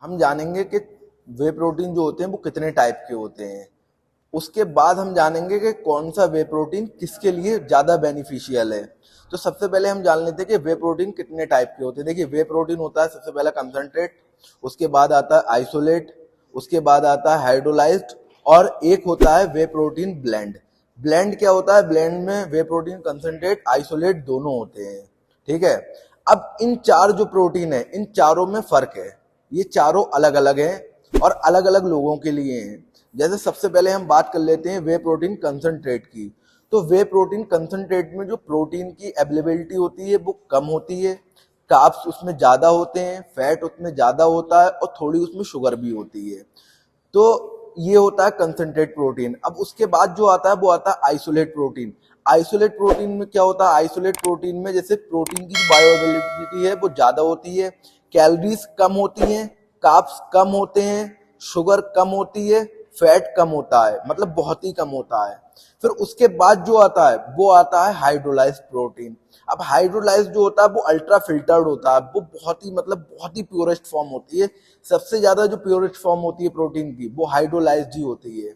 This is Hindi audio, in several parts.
हम जानेंगे कि वे प्रोटीन जो होते हैं वो कितने टाइप के होते हैं। उसके बाद हम जानेंगे कि कौन सा वे प्रोटीन किसके लिए ज़्यादा बेनिफिशियल है। तो सबसे पहले हम जान लेते हैं कि वे प्रोटीन कितने टाइप के होते हैं। देखिए, वे प्रोटीन होता है सबसे पहला कंसंट्रेट, उसके बाद आता है आइसोलेट, उसके बाद आता है हाइड्रोलाइज्ड, और एक होता है वे प्रोटीन ब्लेंड। ब्लेंड क्या होता है? ब्लेंड में वे प्रोटीन कंसंट्रेट आइसोलेट दोनों होते हैं। ठीक है। अब इन चार जो प्रोटीन है, इन चारों में फर्क है। ये चारों अलग अलग हैं और अलग अलग लोगों के लिए हैं। जैसे सबसे पहले हम बात कर लेते हैं वे प्रोटीन कंसंट्रेट की। तो वे प्रोटीन कंसंट्रेट में जो प्रोटीन की अवेलेबिलिटी होती है वो कम होती है, कार्ब्स उसमें ज़्यादा होते हैं, फैट उसमें ज़्यादा होता है और थोड़ी उसमें शुगर भी होती है। तो ये होता है कंसंट्रेट प्रोटीन। अब उसके बाद जो आता है वो आता है आइसोलेट प्रोटीन। आइसोलेट प्रोटीन में क्या होता है? आइसोलेट प्रोटीन में जैसे प्रोटीन की बायोअवेलेबिलिटी है वो ज़्यादा होती है, कैलोरीज कम होती हैं, कार्ब्स कम होते हैं, शुगर कम होती है, फैट कम होता है, मतलब बहुत ही कम होता है। फिर उसके बाद जो आता है वो आता है हाइड्रोलाइज्ड प्रोटीन। अब हाइड्रोलाइज्ड जो होता है वो अल्ट्रा फिल्टर्ड होता है, वो बहुत ही बहुत ही प्योरेस्ट फॉर्म होती है। सबसे ज्यादा जो प्योरेस्ट फॉर्म होती है प्रोटीन की वो हाइड्रोलाइज्ड ही होती है।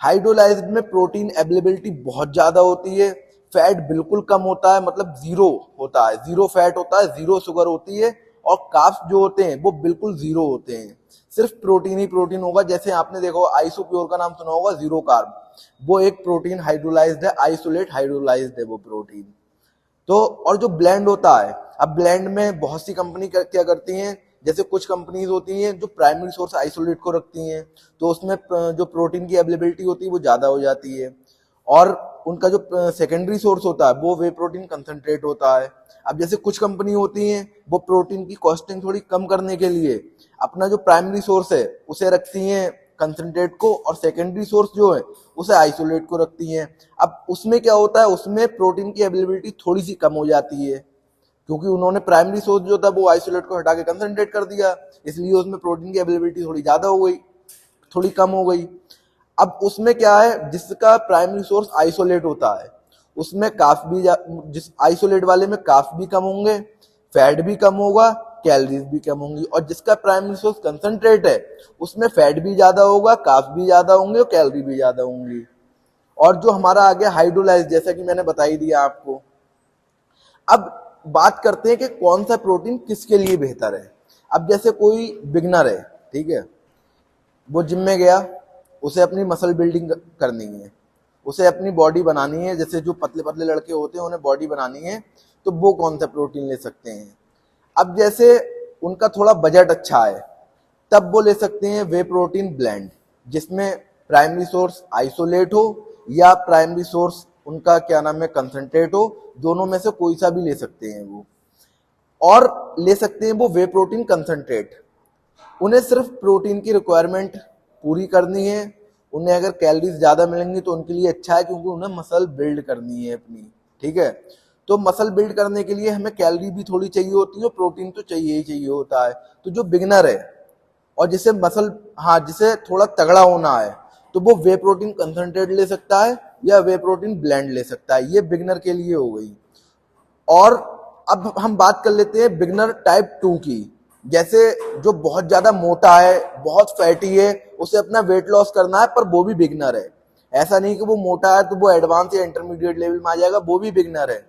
हाइड्रोलाइज्ड में प्रोटीन अवेलेबिलिटी बहुत ज्यादा होती है, फैट बिल्कुल कम होता है, मतलब जीरो होता है, जीरो फैट होता है, जीरो शुगर होती है, और कार्ब्स जो होते हैं वो बिल्कुल जीरो होते हैं। सिर्फ प्रोटीन ही प्रोटीन होगा। जैसे आपने देखो आइसोप्योर का नाम सुना होगा, जीरो कार्ब, वो एक प्रोटीन हाइड्रोलाइज्ड है, आइसोलेट हाइड्रोलाइज्ड है वो प्रोटीन। तो और जो ब्लेंड होता है, अब ब्लेंड में बहुत सी कंपनी क्या करती हैं, जैसे कुछ कंपनीज होती हैं जो प्राइमरी सोर्स आइसोलेट को रखती हैं, तो उसमें जो प्रोटीन की अवेलेबिलिटी होती है वो ज़्यादा हो जाती है, और उनका जो सेकेंडरी सोर्स होता है वो वे प्रोटीन कंसंट्रेट होता है। अब जैसे कुछ कंपनी होती हैं वो प्रोटीन की कॉस्टिंग थोड़ी कम करने के लिए अपना जो प्राइमरी सोर्स है उसे रखती हैं कंसंट्रेट को, और सेकेंडरी सोर्स जो है उसे आइसोलेट को रखती हैं। अब उसमें क्या होता है, उसमें प्रोटीन की अवेलेबिलिटी थोड़ी सी कम हो जाती है, क्योंकि उन्होंने प्राइमरी सोर्स जो था वो आइसोलेट को हटा के कंसंट्रेट कर दिया, इसलिए उसमें प्रोटीन की अवेलेबिलिटी थोड़ी ज्यादा हो गई, थोड़ी कम हो गई। अब उसमें क्या है, जिसका प्राइमरी सोर्स आइसोलेट होता है उसमें काफी जिस आइसोलेट वाले में काफ भी कम होंगे, फैट भी कम होगा, कैलोरीज भी कम होंगी, और जिसका प्राइमरी सोर्स कंसंट्रेट है उसमें फैट भी ज्यादा होगा, काफ भी ज्यादा होंगे और कैलोरी भी ज्यादा होंगी। और जो हमारा आ गया हाइड्रोलाइज, जैसा कि मैंने बता ही दिया आपको। अब बात करते हैं कि कौन सा प्रोटीन किसके लिए बेहतर है। अब जैसे कोई बिगनर है, ठीक है, वो जिम में गया, उसे अपनी मसल बिल्डिंग करनी है, उसे अपनी बॉडी बनानी है, जैसे जो पतले पतले लड़के होते हैं उन्हें बॉडी बनानी है, तो वो कौन सा प्रोटीन ले सकते हैं। अब जैसे उनका थोड़ा बजट अच्छा है, तब वो ले सकते हैं वे प्रोटीन ब्लेंड, जिसमें प्राइमरी सोर्स आइसोलेट हो या प्राइमरी सोर्स उनका क्या नाम है कंसंट्रेट हो, दोनों में से कोई सा भी ले सकते हैं वो। और ले सकते हैं वो वे प्रोटीन कंसंट्रेट। उन्हें सिर्फ प्रोटीन की रिक्वायरमेंट पूरी करनी है। उन्हें अगर कैलोरीज ज़्यादा मिलेंगी तो उनके लिए अच्छा है, क्योंकि उन्हें मसल बिल्ड करनी है अपनी। ठीक है, तो मसल बिल्ड करने के लिए हमें कैलोरी भी थोड़ी चाहिए होती है, और प्रोटीन तो चाहिए ही चाहिए होता है। तो जो बिगनर है और जिसे मसल, हाँ, जिसे थोड़ा तगड़ा होना है, तो वो वे प्रोटीन कंसंट्रेट ले सकता है या वे प्रोटीन ब्लेंड ले सकता है। ये बिगनर के लिए हो गई। और अब हम बात कर लेते हैं बिगनर टाइप 2 की। जैसे जो बहुत ज्यादा मोटा है, बहुत फैटी है, उसे अपना वेट लॉस करना है, पर वो भी बिगनर है। ऐसा नहीं कि वो मोटा है तो वो एडवांस या इंटरमीडिएट लेवल में आ जाएगा, वो भी बिगनर है।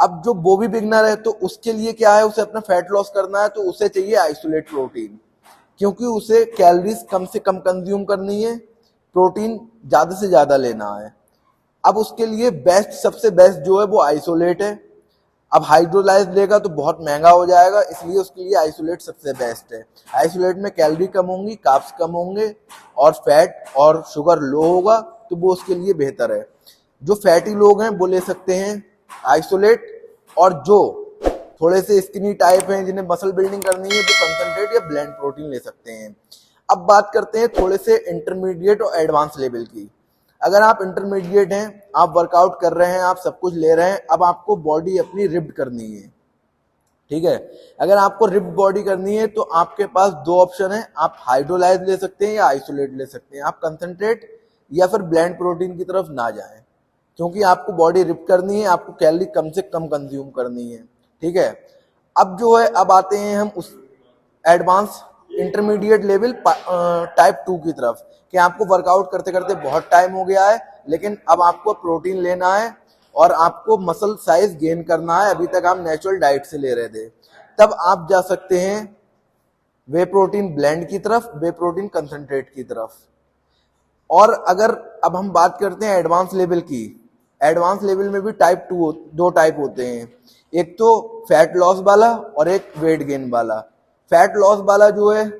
अब जो वो भी बिगनर है तो उसके लिए क्या है, उसे अपना फैट लॉस करना है, तो उसे चाहिए आइसोलेट प्रोटीन, क्योंकि उसे कैलोरीज कम से कम कंज्यूम करनी है, प्रोटीन ज्यादा से ज्यादा लेना है। अब उसके लिए बेस्ट, सबसे बेस्ट जो है वो आइसोलेट है। अब हाइड्रोलाइज लेगा तो बहुत महंगा हो जाएगा, इसलिए उसके लिए आइसोलेट सबसे बेस्ट है। आइसोलेट में कैलोरी कम होंगी, कार्ब्स कम होंगे, और फैट और शुगर लो होगा, तो वो उसके लिए बेहतर है। जो फैटी लोग हैं वो ले सकते हैं आइसोलेट, और जो थोड़े से स्किनी टाइप हैं जिन्हें मसल बिल्डिंग करनी है वो कंसंट्रेट या ब्लेंड प्रोटीन ले सकते हैं। अब बात करते हैं थोड़े से इंटरमीडिएट और एडवांस लेवल की। अगर आप इंटरमीडिएट हैं, आप वर्कआउट कर रहे हैं, आप सब कुछ ले रहे हैं, अब आपको बॉडी अपनी रिप्ड करनी है। ठीक है, अगर आपको रिप्ड बॉडी करनी है तो आपके पास दो ऑप्शन है, आप हाइड्रोलाइज ले सकते हैं या आइसोलेट ले सकते हैं। आप कंसंट्रेट या फिर ब्लेंड प्रोटीन की तरफ ना जाएं, क्योंकि आपको बॉडी रिप करनी है, आपको कैलोरी कम से कम कंज्यूम करनी है। ठीक है, अब जो है, अब आते हैं हम उस एडवांस इंटरमीडिएट लेवल टाइप 2 की तरफ, कि आपको वर्कआउट करते करते बहुत टाइम हो गया है, लेकिन अब आपको प्रोटीन लेना है और आपको मसल साइज गेन करना है, अभी तक आप नेचुरल डाइट से ले रहे थे, तब आप जा सकते हैं वे प्रोटीन ब्लेंड की तरफ, वे प्रोटीन कंसंट्रेट की तरफ। और अगर अब हम बात करते हैं एडवांस लेवल की, एडवांस लेवल में भी टाइप 2 दो टाइप होते हैं, एक तो फैट लॉस वाला और एक वेट गेन वाला। फैट लॉस वाला जो है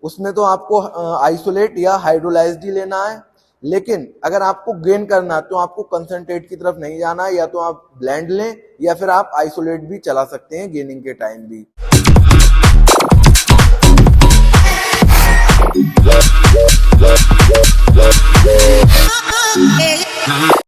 उसमें तो आपको आइसोलेट या हाइड्रोलाइज्ड ही लेना है, लेकिन अगर आपको गेन करना है तो आपको कंसंट्रेट की तरफ नहीं जाना है, या तो आप ब्लेंड लें या फिर आप आइसोलेट भी चला सकते हैं गेनिंग के टाइम भी।